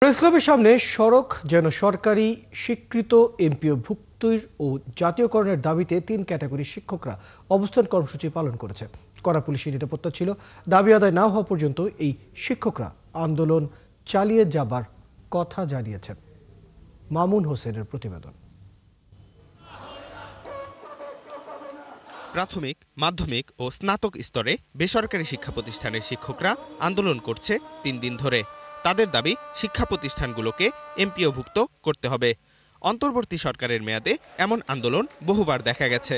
Press ক্লাবের সামনে সড়ক যেন সরকারি স্বীকৃত এমপিওভুক্তির ও জাতীয়করণের দাবিতে ৩ ক্যাটাগরির শিক্ষকরা অবস্থান কর্মসূচি পালন করেছে। কড়া পুলিশি নিরাপত্তা ছিল। দাবি আদায় না হওয়া পর্যন্ত এই শিক্ষকরা আন্দোলন চালিয়ে যাবার কথা জানিয়েছেন। মামুন হোসেনের প্রতিবেদন। প্রাথমিক, মাধ্যমিক ও স্নাতক স্তরে বেসরকারি শিক্ষা প্রতিষ্ঠানের শিক্ষকরা আন্দোলন করছে ৩ দিন ধরে। তাদের দাবি শিক্ষা প্রতিষ্ঠানগুলোকে এমপিওভুক্ত করতে হবে। অন্তর্বর্তী সরকারের মেয়াদে এমন আন্দোলন বহুবার দেখা গেছে।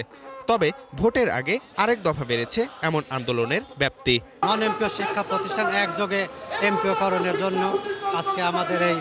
তবে ভোটের আগে আরেক দফা বেড়েছে এমন আন্দোলনের ব্যাপ্তি। নন এমপিও শিক্ষা প্রতিষ্ঠান একযোগে এমপিওকরণের জন্য আজকে আমাদের এই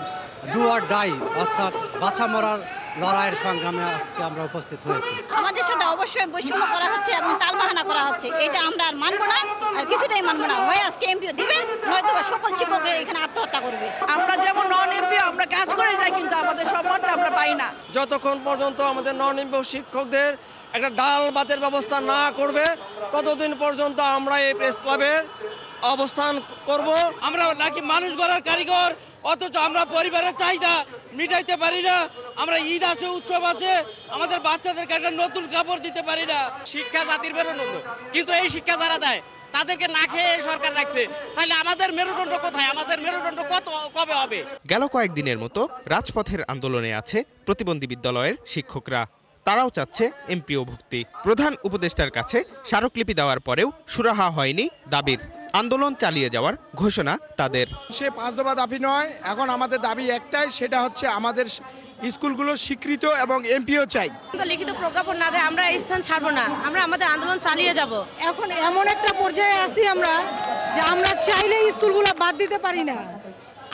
ডু অর ডাই অর্থাৎ বাছা মরার লড়াইয়ের সংগ্রামে আজকে আমরা উপস্থিত হয়েছি। আমাদের সাথে অবশ্যই বৈষম্য করা হচ্ছে এবং তালবাহানা করা হচ্ছে। এটা আমরা আর মানবো না, আর কিছুতেই মানবো না। হয় আজকে এমপিও দিবে, নয়তো সকল শিক্ষক এখানে আত্মহত্যা করবে। আমরা যেমন নন এমপিও আমরা কাজ করে যাই, কিন্তু আমাদের সম্মানটা আমরা পাই না। যতক্ষণ পর্যন্ত আমাদের নন এমপিও শিক্ষকদের একটা ডাল ভাতের ব্যবস্থা না করবে, ততদিন পর্যন্ত আমরা এই প্রেস ক্লাবের অবস্থান করব। আমরা নাকি মানুষ গড়ার কারিগর, অথচ আমরা পরিবারের চাহিদা মিটাইতে পারি না। আমরা ঈদ আছে, উৎসব আছে, আমাদের বাচ্চাদেরকে একটা নতুন কাপড় দিতে পারি না। শিক্ষা জাতির মেরুদণ্ড, কিন্তু এই শিক্ষা যারা দেয় তাদেরকে না খেয়ে সরকার রাখছে। তাহলে আমাদের মেরুদণ্ড কোথায়? আমাদের মেরুদণ্ড কবে হবে? গেল কয়েকদিনের মতো রাজপথের আন্দোলনে আছে প্রতিবন্ধী বিদ্যালয়ের শিক্ষকরা। তারাও চাচ্ছে এমপিওভুক্তি। প্রধান উপদেষ্টার কাছে স্মারকলিপি দেওয়ার পরেও সুরাহা হয়নি দাবির। আন্দোলন চালিয়ে যাওয়ার ঘোষণা তাদের। সে 5 দফা দাবি নয়, এখন আমাদের দাবি একটাই, সেটা হচ্ছে আমাদের স্কুলগুলো স্বীকৃত এবং এমপিও চাই। লিখিত প্রজ্ঞাপন না দেয় আমরা এই স্থান ছাড়বো না, আমরা আমাদের আন্দোলন চালিয়ে যাব। এখন এমন একটা পর্যায়ে আছি আমরা যে আমরা চাইলেই স্কুলগুলো বাদ দিতে পারি না,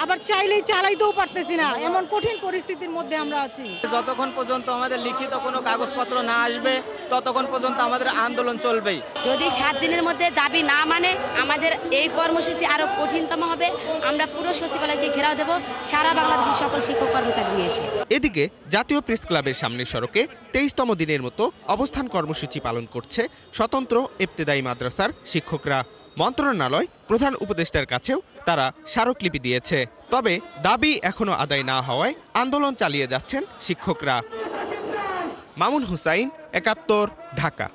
আবার চাইলেই চালাইতেও পারতেছি না। এমন কঠিন পরিস্থিতির মধ্যে আমরা আছি। যতক্ষণ পর্যন্ত আমাদের লিখিত কোনো কাগজপত্র না আসবে, ততক্ষণ পর্যন্ত আমাদের আন্দোলন চলবেই। যদি 7 দিনের মধ্যে দাবি না মানে আমাদের এই কর্মসূচি আরো কঠিনতম হবে। আমরা পুরো সচিবালয়কে ঘেরাও দেব, সারা বাংলাদেশের সকল শিক্ষক কর্মচারী নিয়ে এসে। এদিকে জাতীয় প্রেস ক্লাবের সামনের সড়কে 23তম দিনের মতো অবস্থান কর্মসূচি পালন করছে স্বতন্ত্র ইবতেদায়ী মাদ্রাসার শিক্ষকরা। মন্ত্রণালয় প্রধান উপদেষ্টার কাছেও তারা স্মারকলিপি দিয়েছে। তবে দাবি এখনো আদায় না হওয়ায় আন্দোলন চালিয়ে যাচ্ছেন শিক্ষকরা। মামুন হুসাইন, ৭১, ঢাকা।